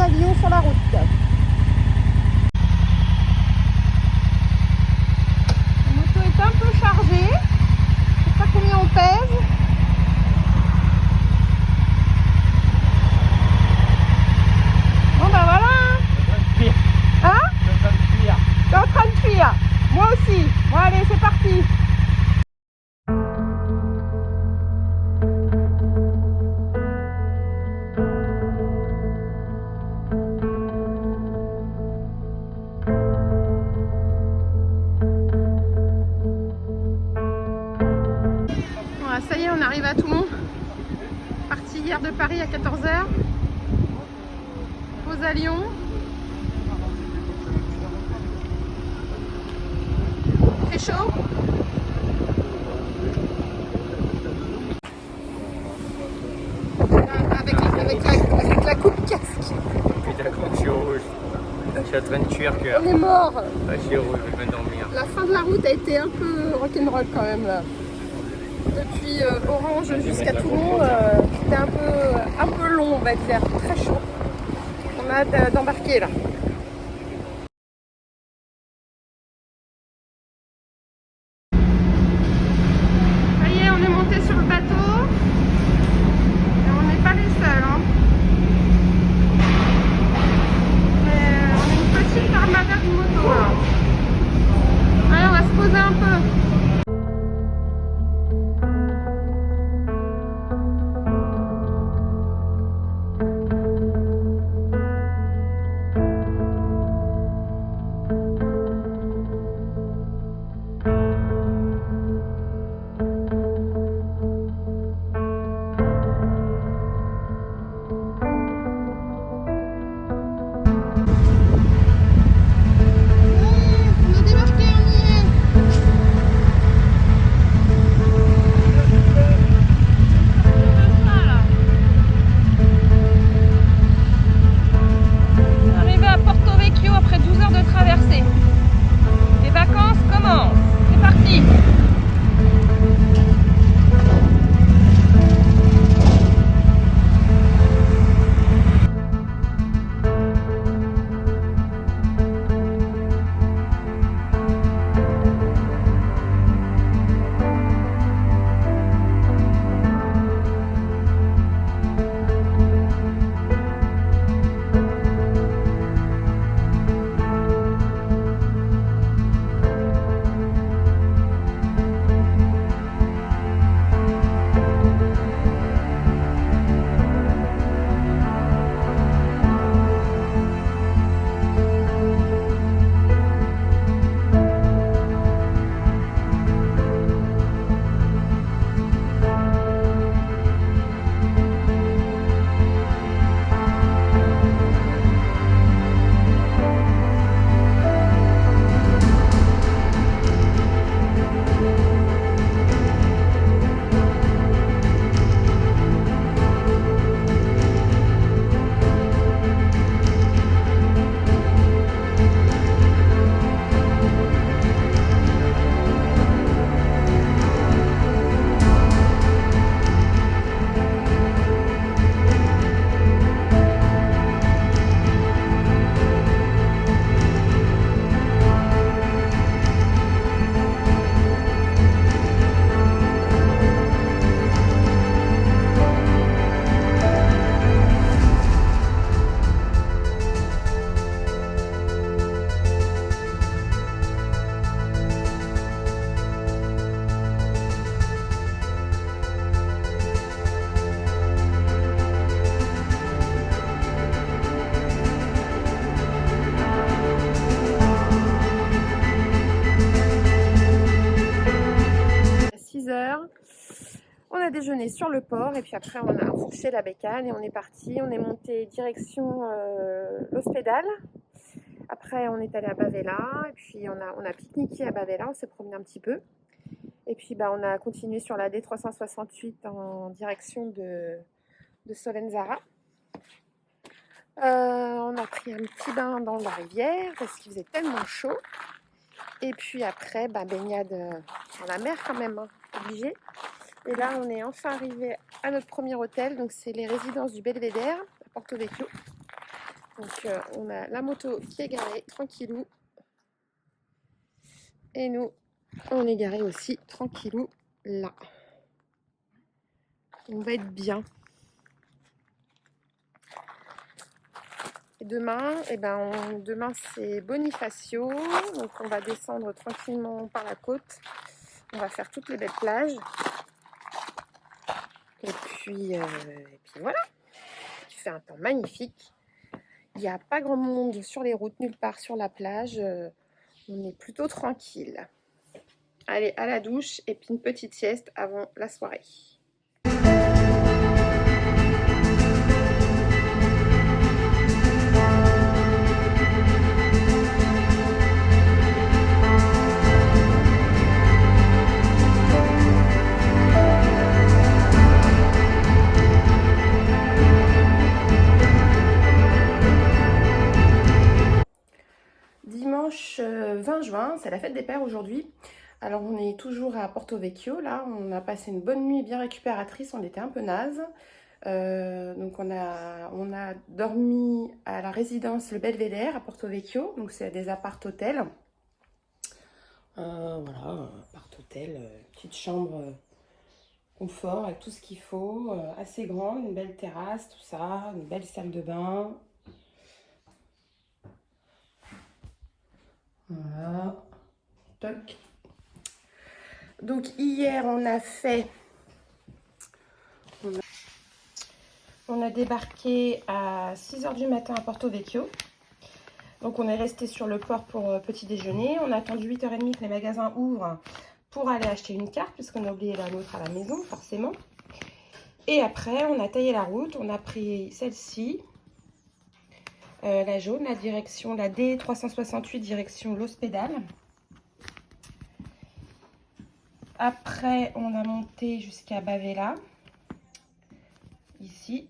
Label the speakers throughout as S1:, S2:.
S1: allions sur la route. La moto est un peu chargée. Je sais pas combien on pèse. Bon bah voilà. Hein? T'es en train de fuir. Moi aussi. Bon allez, c'est parti. Voilà, ça y est, on arrive à Toulon. Parti hier de Paris à 14 h. Pause à Lyon. Très chaud. Avec la coupe casque.
S2: Putain, comment je suis rouge. Je suis en train de cuire cœur.
S1: On est mort.
S2: Je suis rouge, je vais dormir.
S1: La fin de la route a été un peu rock'n'roll quand même là. Depuis Orange jusqu'à Toulon, c'était un peu long, on va dire, très chaud. On a hâte d'embarquer là. Ça y est, on est monté sur le bateau. Et on n'est pas les seuls. Hein. Mais on est une petite armada de motos là. Allez, on va se poser un peu. On a déjeuné sur le port et puis après on a fourché la bécane et on est parti. On est monté direction l'Hospédale. Après on est allé à Bavella et puis on a pique-niqué à Bavella, on s'est promené un petit peu. Et puis on a continué sur la D368 en direction de Solenzara. On a pris un petit bain dans la rivière parce qu'il faisait tellement chaud. Et puis après, baignade dans la mer quand même, hein, obligé. Et là, on est enfin arrivé à notre premier hôtel. Donc, c'est les résidences du Belvédère à Porto Vecchio. Donc on a la moto qui est garée tranquillou. Et nous, on est garé aussi tranquillou là. On va être bien. Et demain, demain c'est Bonifacio. Donc on va descendre tranquillement par la côte. On va faire toutes les belles plages. Et puis voilà. Il fait un temps magnifique. Il n'y a pas grand monde sur les routes, nulle part sur la plage. On est plutôt tranquille. Allez, à la douche et puis une petite sieste avant la soirée. Dimanche 20 juin, c'est la fête des pères aujourd'hui. Alors on est toujours à Porto Vecchio, là, on a passé une bonne nuit bien récupératrice, on était un peu naze. Donc on a dormi à la résidence Le Belvédère à Porto Vecchio, donc c'est des appart-hôtels. Voilà, appart-hôtel, petite chambre confort avec tout ce qu'il faut, assez grande, une belle terrasse, tout ça, une belle salle de bain. Voilà, toc. Donc hier on a débarqué à 6 h du matin à Porto Vecchio. Donc on est resté sur le port pour petit déjeuner. On a attendu 8 h 30 que les magasins ouvrent pour aller acheter une carte, puisqu'on a oublié la nôtre à la maison, forcément. Et après, on a taillé la route. On a pris celle-ci, la jaune, la direction, la D368, direction l'Ospedale. Après, on a monté jusqu'à Bavella, ici.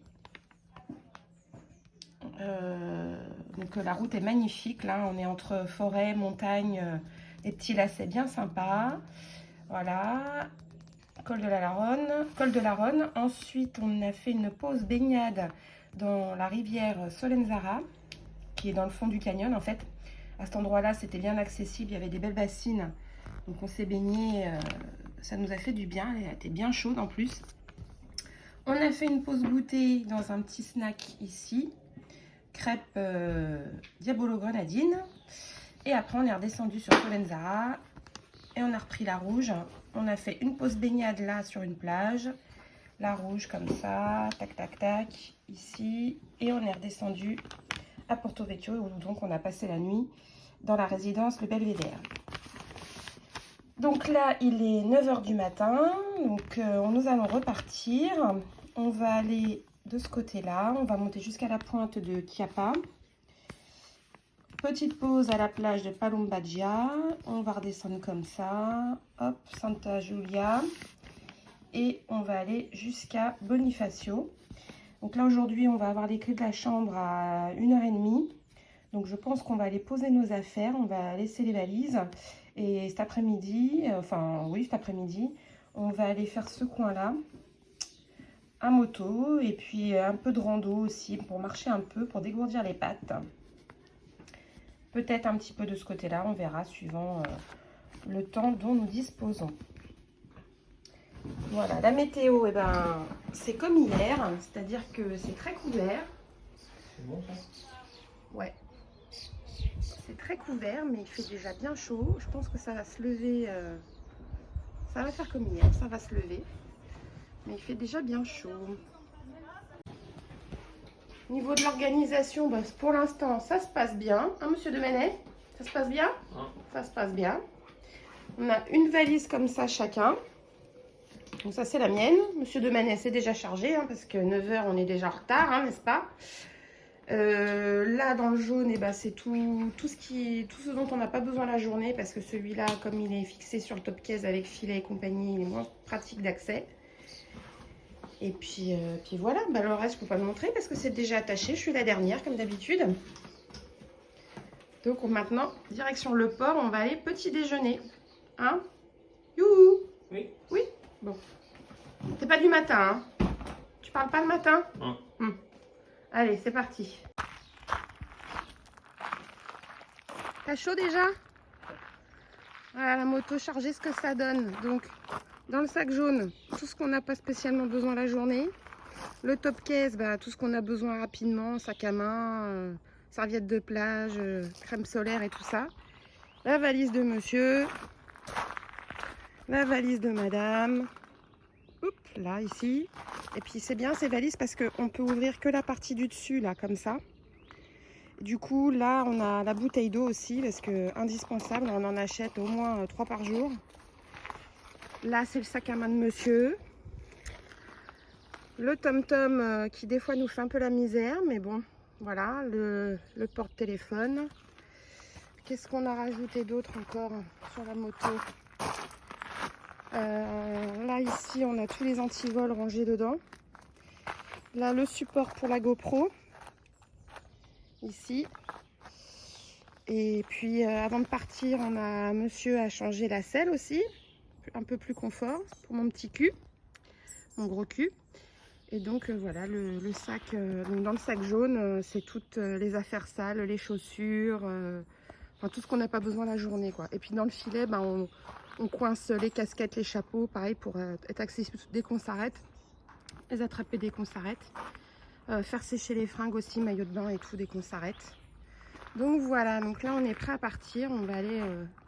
S1: Donc la route est magnifique, là on est entre forêt, montagne, des petits lacets bien sympas. Voilà, col de la Ronne. Ensuite on a fait une pause baignade dans la rivière Solenzara, qui est dans le fond du canyon en fait. À cet endroit là c'était bien accessible, il y avait des belles bassines, donc on s'est baigné, ça nous a fait du bien, elle était bien chaude en plus. On a fait une pause goûter dans un petit snack ici, crêpes Diabolo Grenadine. Et après on est redescendu sur Solenzara et on a repris la rouge. On a fait une pause baignade là sur une plage, la rouge comme ça, tac tac tac, ici. Et on est redescendu à Porto Vecchio, où donc on a passé la nuit dans la résidence Le Belvédère. Donc là il est 9 h du matin, donc nous allons repartir. On va aller de ce côté-là, on va monter jusqu'à la pointe de Chiapa. Petite pause à la plage de Palombaggia. On va redescendre comme ça. Hop, Santa Giulia. Et on va aller jusqu'à Bonifacio. Donc là, aujourd'hui, on va avoir les clés de la chambre à 1 h 30. Donc je pense qu'on va aller poser nos affaires. On va laisser les valises. Et cet après-midi, cet après-midi, on va aller faire ce coin-là à moto. Et puis un peu de rando aussi pour marcher un peu, pour dégourdir les pattes. Peut-être un petit peu de ce côté-là, on verra suivant le temps dont nous disposons. Voilà, la météo, c'est comme hier, c'est-à-dire que c'est très couvert.
S2: C'est bon ça?
S1: Ouais. C'est très couvert, mais il fait déjà bien chaud. Je pense que ça va se lever. Ça va faire comme hier, ça va se lever. Mais il fait déjà bien chaud. Au niveau de l'organisation, pour l'instant, ça se passe bien. Hein, monsieur Demenet? Ça se passe bien? Ça se passe bien. On a une valise comme ça chacun. Donc ça, c'est la mienne. Monsieur Demenet, c'est déjà chargé, hein, parce que 9 h, on est déjà en retard, hein, n'est-ce pas? Là, dans le jaune, c'est tout ce dont on n'a pas besoin la journée, parce que celui-là, comme il est fixé sur le top case avec filet et compagnie, il est moins pratique d'accès. Et puis voilà, le reste, je ne peux pas le montrer parce que c'est déjà attaché. Je suis la dernière, comme d'habitude. Donc maintenant, direction le port, on va aller petit déjeuner. Hein? Youhou!
S2: Oui.
S1: Oui? Bon. C'est pas du matin, hein? Tu parles pas le matin?
S2: Non.
S1: Allez, c'est parti. T'as chaud déjà? Voilà la moto chargée, ce que ça donne. Donc dans le sac jaune, tout ce qu'on n'a pas spécialement besoin la journée. Le top case, bah, tout ce qu'on a besoin rapidement, sac à main, serviette de plage, crème solaire et tout ça. La valise de monsieur, la valise de madame. Oups, là, ici. Et puis c'est bien ces valises parce qu'on peut ouvrir que la partie du dessus, là, comme ça. Du coup, là, on a la bouteille d'eau aussi, parce que indispensable, on en achète au moins 3 par jour. Là, c'est le sac à main de monsieur. Le tom-tom qui, des fois, nous fait un peu la misère, mais bon, voilà, le porte-téléphone. Qu'est-ce qu'on a rajouté d'autre encore sur la moto? Là, ici, on a tous les antivols rangés dedans. Là, le support pour la GoPro. Ici. Et puis avant de partir, monsieur a changé la selle aussi, un peu plus confort pour mon petit cul, mon gros cul. Et donc voilà, le sac, donc dans le sac jaune, c'est toutes les affaires sales, les chaussures, enfin tout ce qu'on n'a pas besoin la journée, quoi. Et puis dans le filet, ben, on coince les casquettes, les chapeaux, pareil pour être accessible dès qu'on s'arrête, les attraper dès qu'on s'arrête, faire sécher les fringues aussi, maillot de bain et tout dès qu'on s'arrête. Donc voilà, donc là on est prêt à partir, on va aller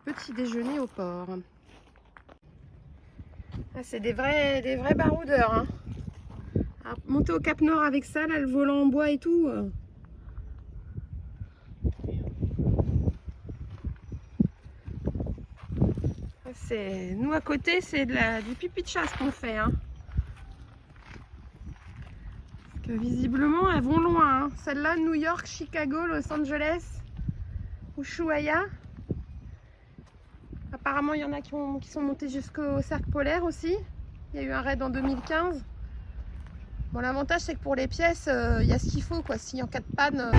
S1: petit déjeuner au port. Ah, c'est des vrais baroudeurs, hein. Alors, monter au Cap Nord avec ça, là, le volant en bois et tout. Nous à côté, c'est du pipi de chasse qu'on fait, hein. Parce que visiblement elles vont loin, hein. Celle-là, New York, Chicago, Los Angeles. Ushuaïa. Apparemment, il y en a qui sont montés jusqu'au cercle polaire aussi. Il y a eu un raid en 2015. Bon, l'avantage, c'est que pour les pièces, il y a ce qu'il faut, quoi. Si en cas de panne...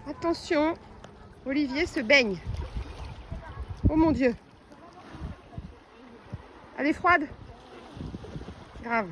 S1: Attention, Olivier se baigne. Oh mon Dieu. Elle est froide? Grave.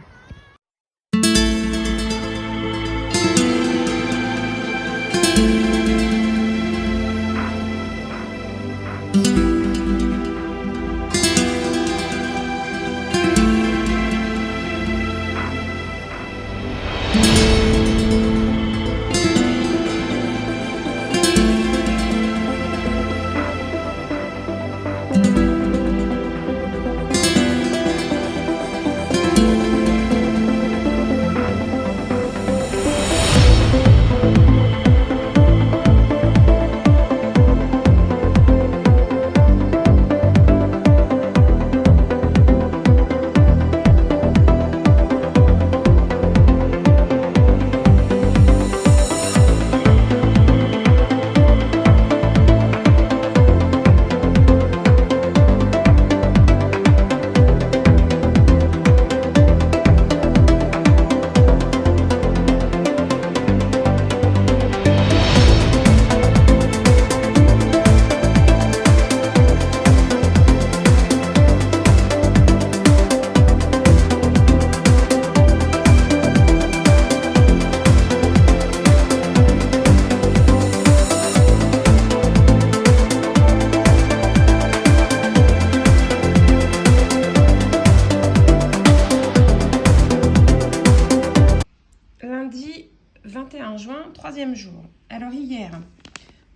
S1: Lundi 21 juin, troisième jour. Alors hier,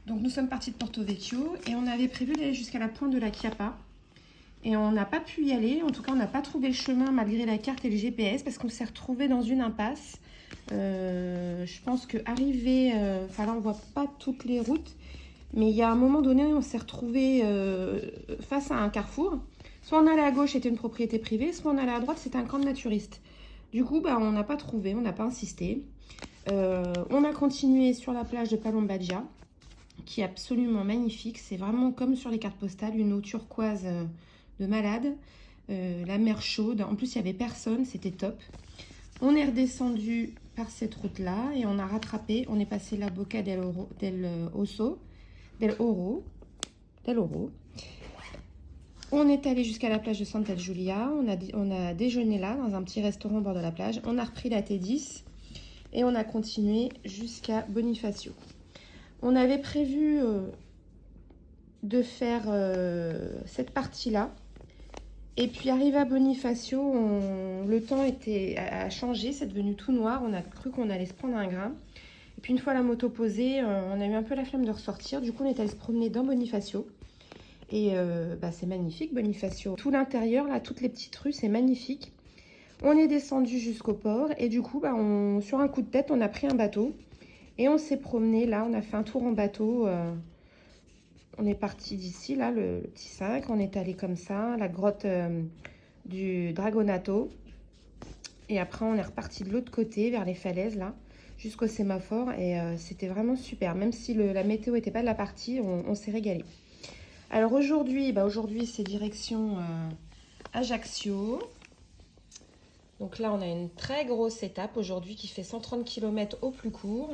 S1: donc nous sommes partis de Porto Vecchio et on avait prévu d'aller jusqu'à la pointe de la Chiappa. Et on n'a pas pu y aller, en tout cas on n'a pas trouvé le chemin malgré la carte et le GPS parce qu'on s'est retrouvé dans une impasse. Je pense qu'arrivé, enfin là on voit pas toutes les routes, mais il y a un moment donné on s'est retrouvé face à un carrefour. Soit on allait à gauche, c'était une propriété privée, soit on allait à droite, c'était un camp de naturistes. Du coup, bah, on n'a pas trouvé, on n'a pas insisté. On a continué sur la plage de Palombagia, qui est absolument magnifique. C'est vraiment comme sur les cartes postales, une eau turquoise de malade. La mer chaude. En plus, il n'y avait personne, c'était top. On est redescendu par cette route-là et on a rattrapé. On est passé la Boca del Oro. On est allé jusqu'à la plage de Santa Giulia. On a déjeuné là, dans un petit restaurant au bord de la plage. On a repris la T10 et on a continué jusqu'à Bonifacio. On avait prévu de faire cette partie-là. Et puis, arrivé à Bonifacio, le temps a changé. C'est devenu tout noir. On a cru qu'on allait se prendre un grain. Et puis, une fois la moto posée, on a eu un peu la flemme de ressortir. Du coup, on est allé se promener dans Bonifacio. Et c'est magnifique, Bonifacio. Tout l'intérieur, là, toutes les petites rues, c'est magnifique. On est descendu jusqu'au port. Et du coup, sur un coup de tête, on a pris un bateau. Et on s'est promené, là, on a fait un tour en bateau. On est parti d'ici, là, le petit 5. On est allé comme ça, la grotte du Dragonato. Et après, on est reparti de l'autre côté, vers les falaises, là, jusqu'au sémaphore. Et c'était vraiment super. Même si la météo n'était pas de la partie, on s'est régalé. Alors aujourd'hui, c'est direction Ajaccio. Donc là, on a une très grosse étape aujourd'hui qui fait 130 km au plus court.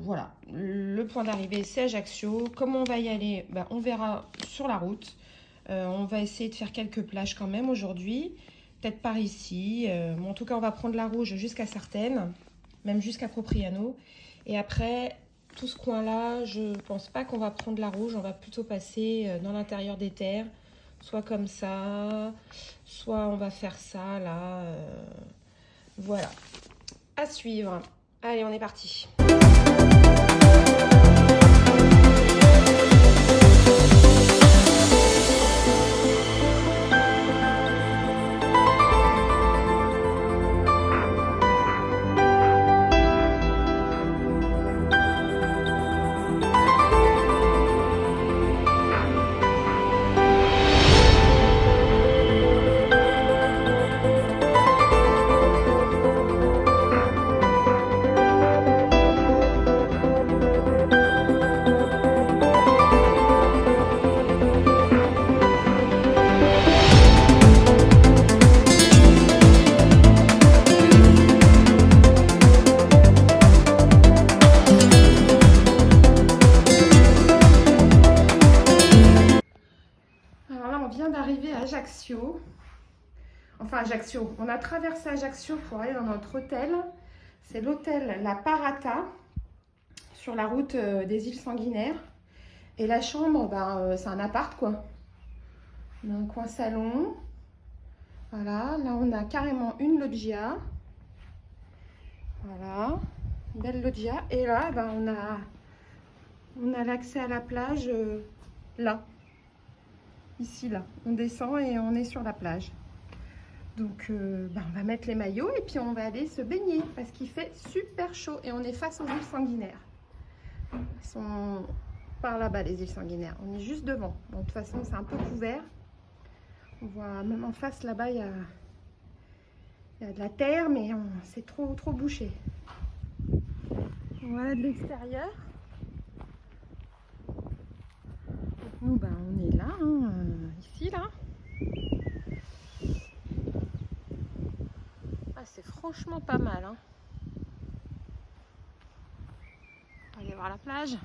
S1: Voilà, le point d'arrivée c'est Ajaccio. Comment on va y aller, on verra sur la route. On va essayer de faire quelques plages quand même aujourd'hui, peut-être par ici. En tout cas, on va prendre la rouge jusqu'à Sartène, même jusqu'à Propriano. Et après, tout ce coin-là, je pense pas qu'on va prendre la rouge. On va plutôt passer dans l'intérieur des terres, soit comme ça, soit on va faire ça là. Voilà. À suivre. Allez, on est parti. Ajaccio. Enfin Ajaccio, on a traversé Ajaccio pour aller dans notre hôtel. C'est l'hôtel La Parata sur la route des îles Sanguinaires. Et la chambre, c'est un appart quoi. On a un coin salon. Voilà, là on a carrément une loggia. Voilà, une belle loggia. Et là, on a l'accès à la plage là. Ici, là, on descend et on est sur la plage. Donc, on va mettre les maillots et puis on va aller se baigner parce qu'il fait super chaud et on est face aux îles Sanguinaires. Ils sont par là-bas, les îles Sanguinaires. On est juste devant. Donc, de toute façon, c'est un peu couvert. On voit même en face, là-bas, il y a de la terre, mais c'est trop bouché. Voilà de l'extérieur. Nous, on est là, ici, là. Ah, c'est franchement pas mal. On va aller voir la plage.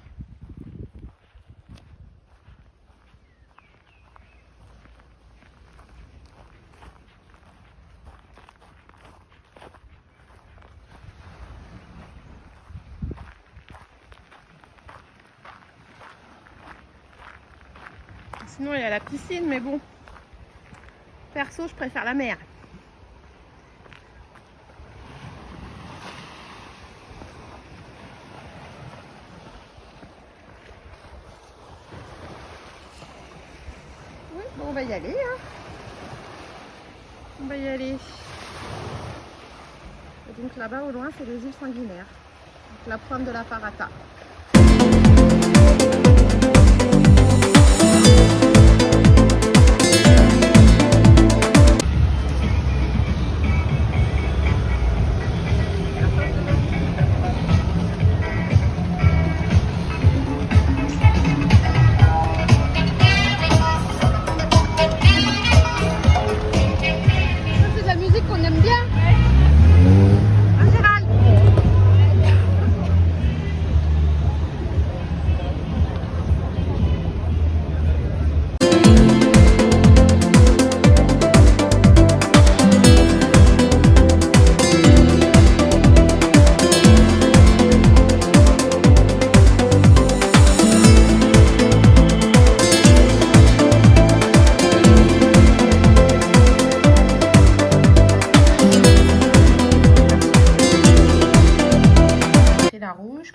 S1: Sinon, il y a la piscine, mais bon, perso, je préfère la mer. Oui, bon, on va y aller. On va y aller. Et donc là-bas, au loin, c'est les îles Sanguinaires. Donc, la pointe de la Parata.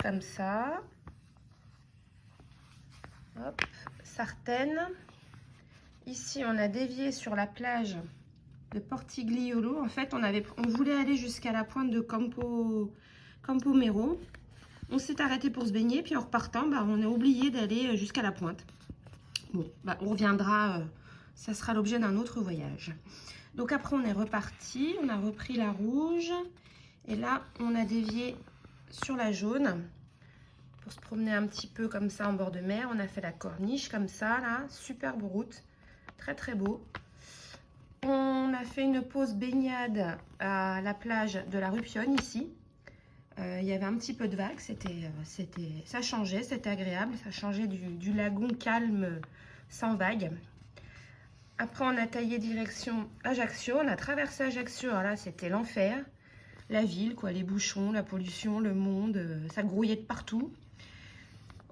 S1: Comme ça. Hop, Sartène. Ici, on a dévié sur la plage de Portigliolo. En fait, on voulait aller jusqu'à la pointe de Campo Mero. On s'est arrêté pour se baigner, puis en repartant, on a oublié d'aller jusqu'à la pointe. Bon, on reviendra, ça sera l'objet d'un autre voyage. Donc après, on est reparti, on a repris la rouge. Et là, on a dévié sur la jaune pour se promener un petit peu comme ça en bord de mer. On a fait la corniche comme ça là, superbe route, très très beau. On a fait une pause baignade à la plage de la Rupionne ici. Il y avait un petit peu de vagues, ça changeait, c'était agréable, ça changeait du lagon calme sans vagues. Après on a taillé direction Ajaccio, on a traversé Ajaccio, alors là c'était l'enfer. La ville, quoi, les bouchons, la pollution, le monde, ça grouillait de partout.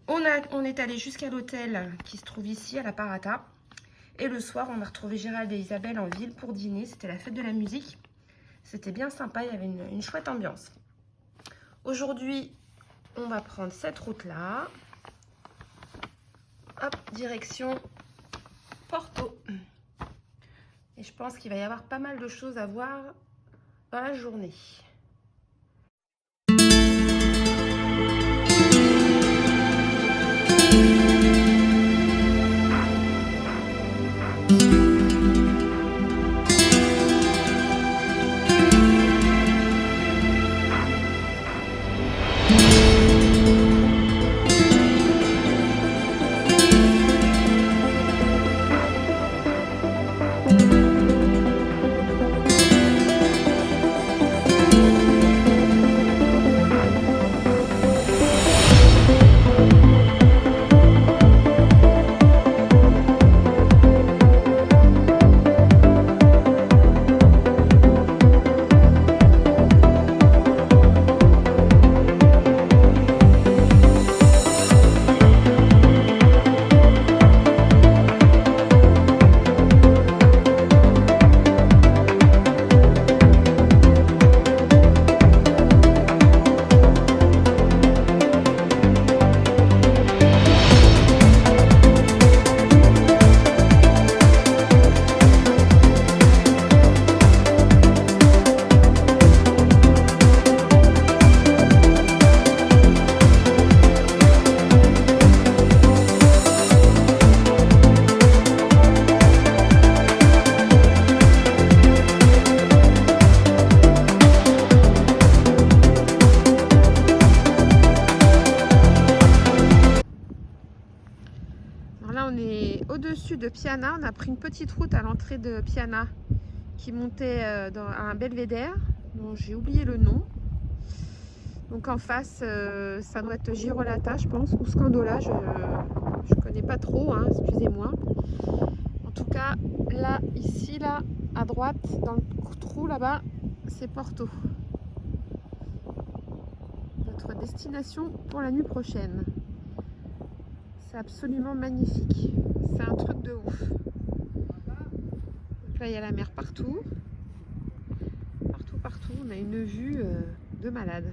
S1: On est allé jusqu'à l'hôtel qui se trouve ici, à la Parata. Et le soir, on a retrouvé Gérald et Isabelle en ville pour dîner. C'était la fête de la musique. C'était bien sympa, il y avait une chouette ambiance. Aujourd'hui, on va prendre cette route-là. Hop, direction Porto. Et je pense qu'il va y avoir pas mal de choses à voir dans la journée. Au-dessus de Piana, on a pris une petite route à l'entrée de Piana qui montait à un belvédère dont j'ai oublié le nom. Donc en face, ça doit être Girolata, je pense, ou Scandola, je connais pas trop, hein, excusez-moi. En tout cas, là, ici, là, à droite, dans le trou là-bas, c'est Porto. Notre destination pour la nuit prochaine. C'est absolument magnifique. C'est un truc de ouf. Donc là, il y a la mer partout. Partout, partout. On a une vue de malade.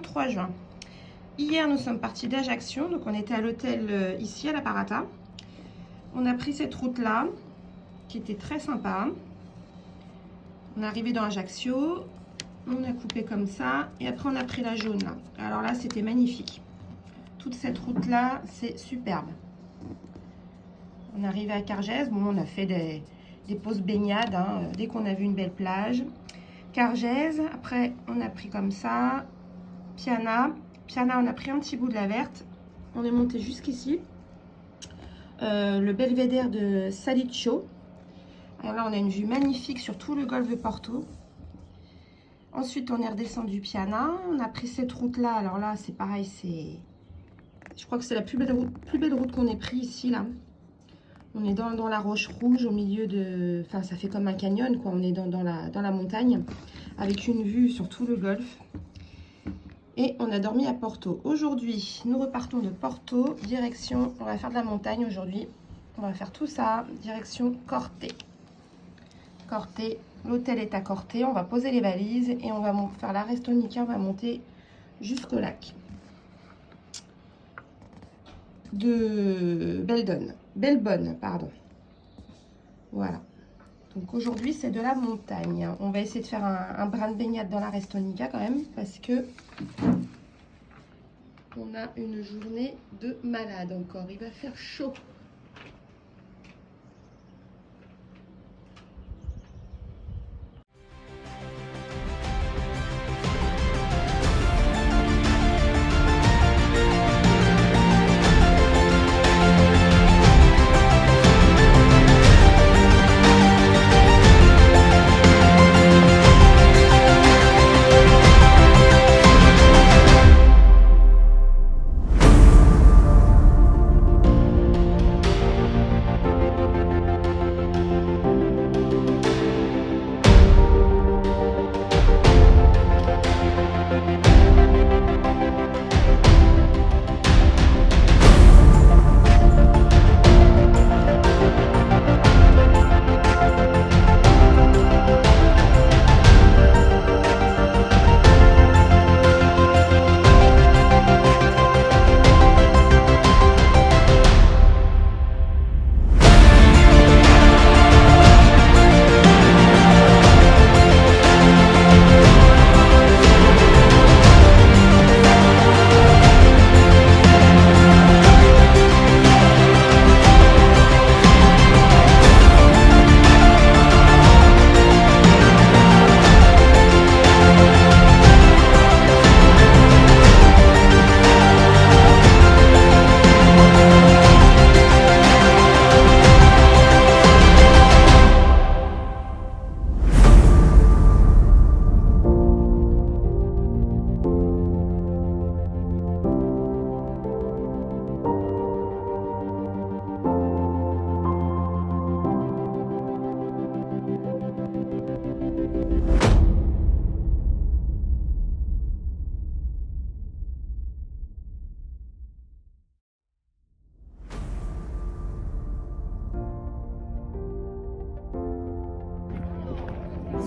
S1: 23 juin. Hier, nous sommes partis d'Ajaccio, donc on était à l'hôtel ici à la Parata. On a pris cette route-là, qui était très sympa. On est arrivé dans Ajaccio, on a coupé comme ça, et après on a pris la jaune là. Alors là, c'était magnifique. Toute cette route-là, c'est superbe. On est arrivé à Cargèse, bon, on a fait des pauses baignades, hein, dès qu'on a vu une belle plage. Cargèse, après on a pris comme ça, Piana, on a pris un petit bout de la verte, on est monté jusqu'ici, le belvédère de Salicio. Alors là on a une vue magnifique sur tout le golfe de Porto. Ensuite on est redescendu Piana, on a pris cette route là, alors là c'est pareil, je crois que c'est la plus belle route qu'on ait pris ici là. On est dans la roche rouge au milieu de... Enfin, ça fait comme un canyon, quoi. On est dans la montagne, avec une vue sur tout le golfe. Et on a dormi à Porto. Aujourd'hui, nous repartons de Porto, direction... On va faire de la montagne aujourd'hui. On va faire tout ça, direction Corte. Corte, l'hôtel est à Corte. On va poser les valises et on va faire la Restonica. On va monter jusqu'au lac de Belbonne, pardon. Voilà. Donc aujourd'hui, c'est de la montagne. On va essayer de faire un brin de baignade dans la Restonica quand même, parce que on a une journée de malade encore. Il va faire chaud.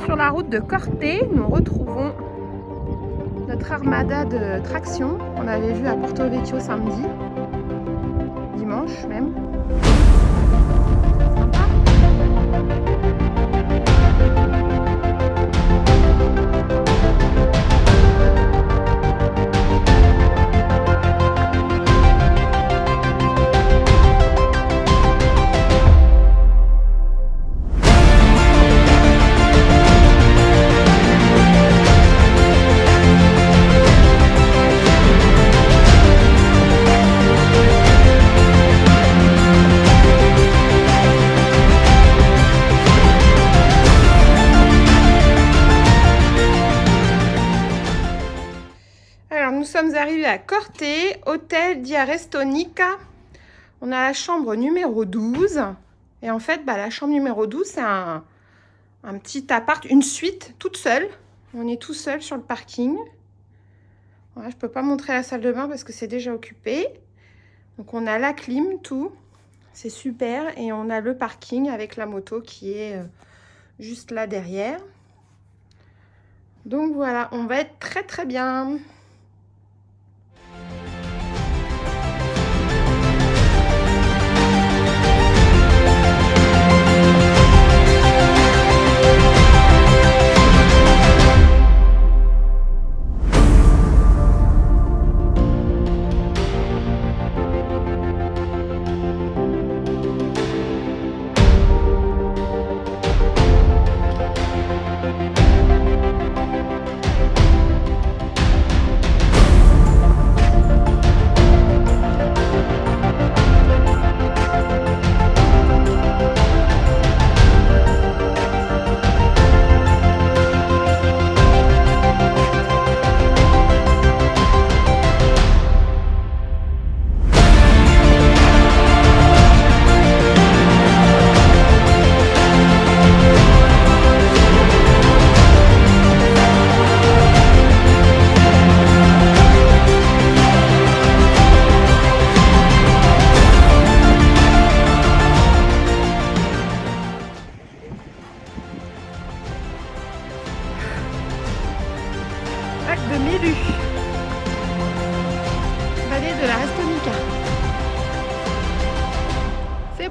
S1: Sur la route de Corte, nous retrouvons notre armada de traction qu'on avait vu à Porto Vecchio samedi, dimanche même. Nous sommes arrivés à Corte, hôtel di Restonica. On a la chambre numéro 12. Et en fait, la chambre numéro 12, c'est un petit appart, une suite, toute seule. On est tout seul sur le parking. Voilà, je ne peux pas montrer la salle de bain parce que c'est déjà occupé. Donc on a la clim, tout. C'est super. Et on a le parking avec la moto qui est juste là derrière. Donc voilà, on va être très très bien.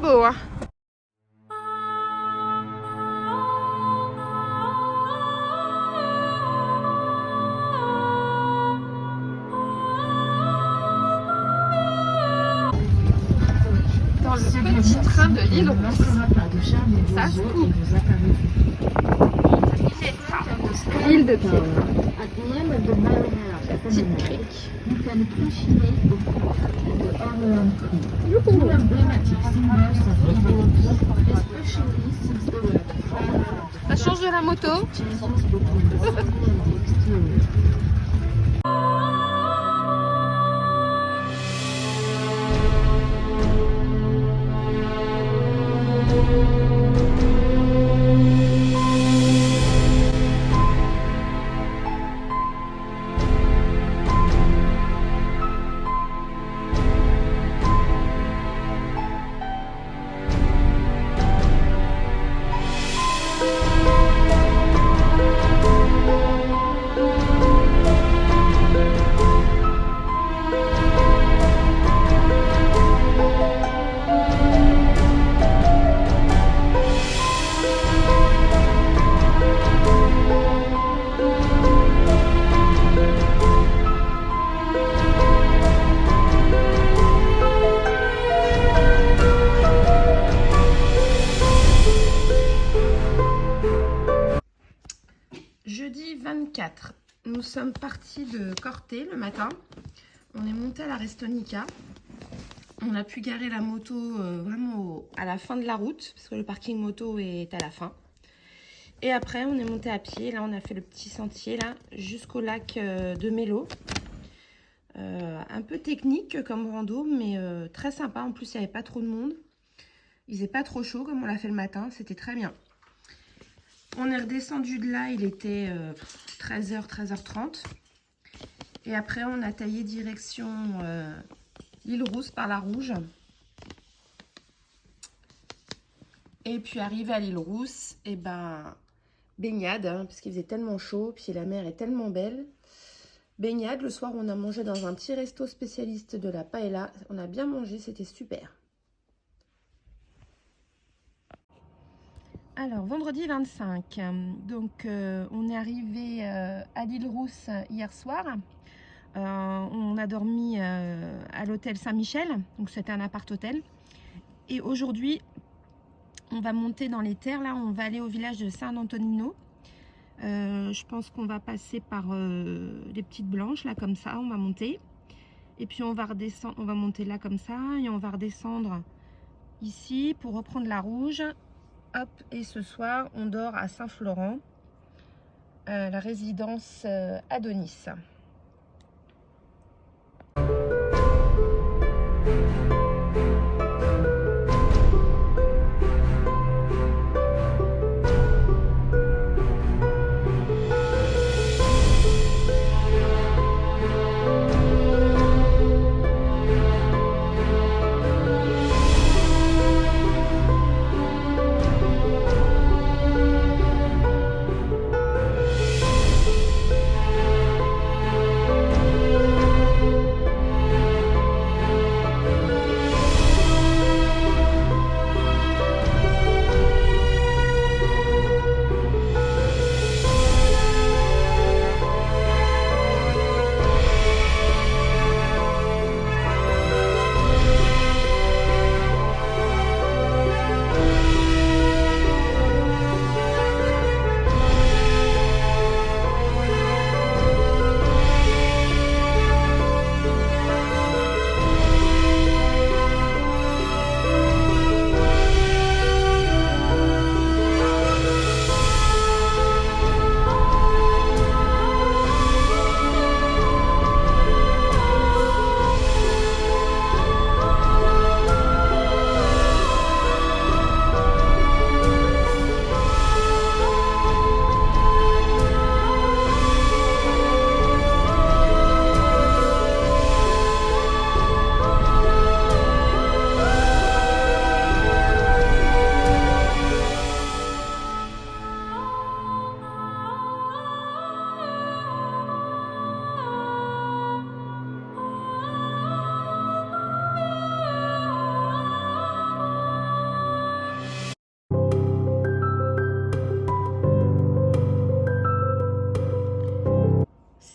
S1: beau, hein. Dans le petit train de l'île Rousse. Ça se coupe. L'île de Pied. Petite crique. Ça change de la moto. Jeudi 24, nous sommes partis de Corté le matin. On est monté à la Restonica. On a pu garer la moto vraiment à la fin de la route, parce que le parking moto est à la fin. Et après, on est monté à pied. Là, on a fait le petit sentier là jusqu'au lac de Mélo. Un peu technique comme rando, mais très sympa. En plus, il n'y avait pas trop de monde. Il faisait pas trop chaud comme on l'a fait le matin. C'était très bien. On est redescendu de là, il était 13h, 13h30. Et après, on a taillé direction l'île Rousse par la Rouge. Et puis, arrivé à l'île Rousse, et ben, baignade, hein, parce qu'il faisait tellement chaud, puis la mer est tellement belle. Baignade, le soir, on a mangé dans un petit resto spécialiste de la paella. On a bien mangé, c'était super. Alors, vendredi 25, donc on est arrivé à l'île Rousse hier soir. On a dormi à l'hôtel Saint-Michel, donc c'était un appart-hôtel. Et aujourd'hui, on va monter dans les terres, là, on va aller au village de Saint-Antonino. Je pense qu'on va passer par les petites blanches, là, comme ça, on va monter. Et puis on va redescendre, on va monter là, comme ça, et on va redescendre ici pour reprendre la rouge. Hop, et ce soir, on dort à Saint-Florent, la résidence Adonis.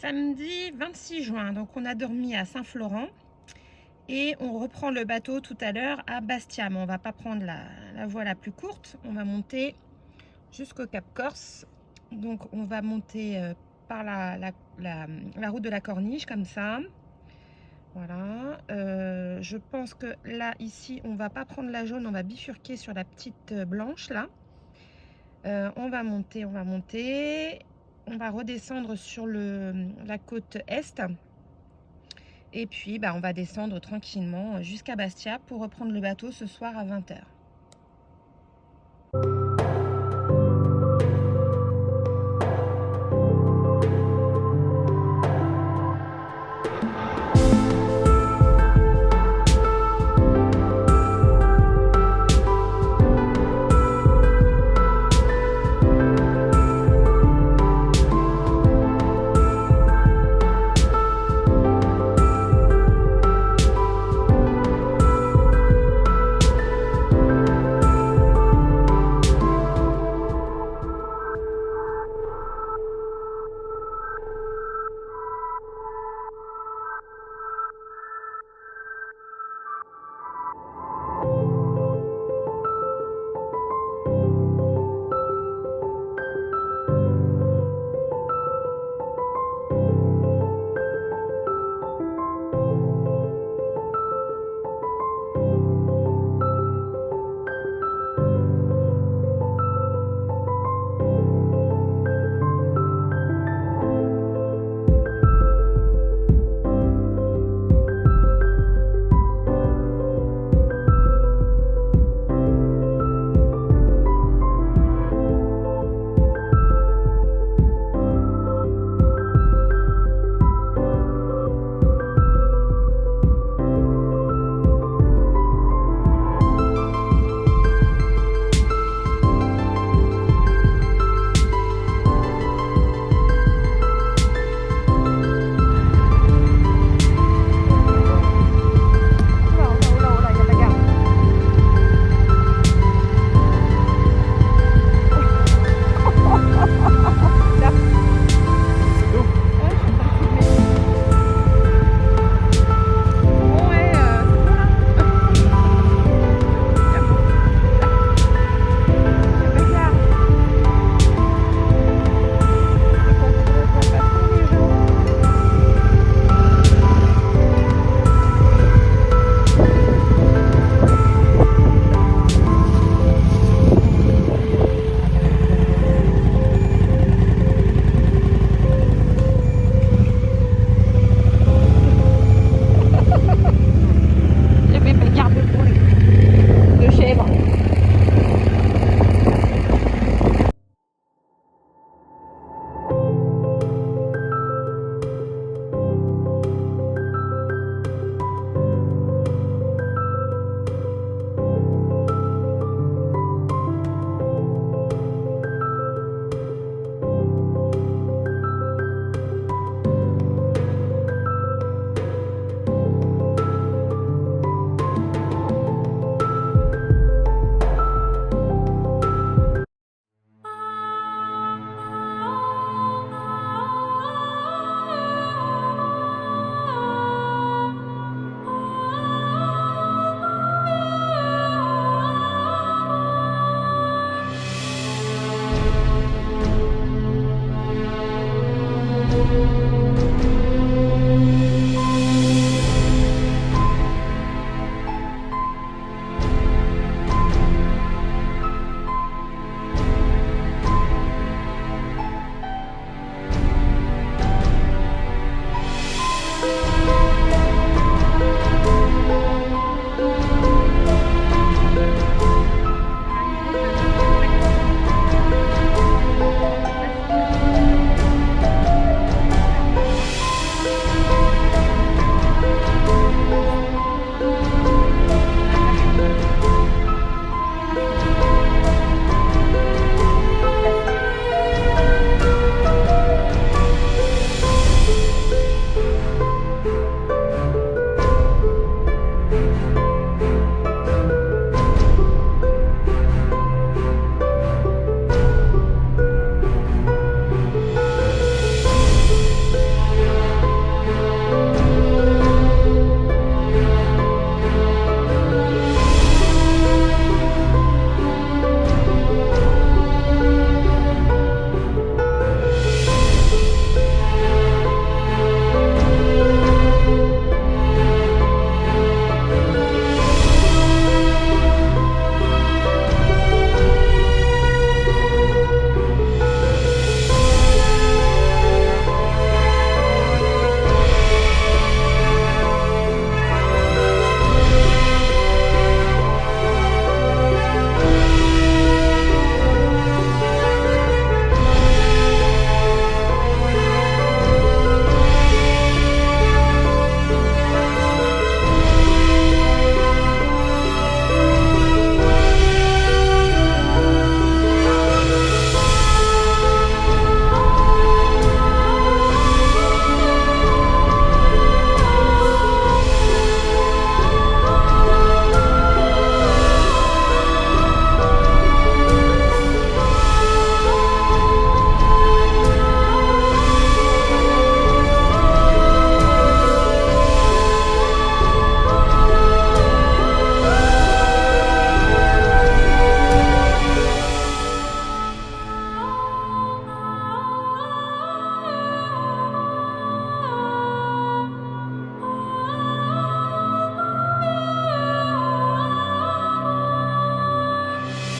S1: samedi 26 juin. Donc on a dormi à Saint-Florent et on reprend le bateau tout à l'heure à Bastia. Mais on va pas prendre la voie la plus courte. On va monter jusqu'au Cap Corse. Donc on va monter par la route de la Corniche comme ça. Voilà. Je pense que là, ici, on va pas prendre la jaune. On va bifurquer sur la petite blanche là. On va monter, on va monter. On va redescendre sur la côte est. Et puis, bah, on va descendre tranquillement jusqu'à Bastia pour reprendre le bateau ce soir à 20 h.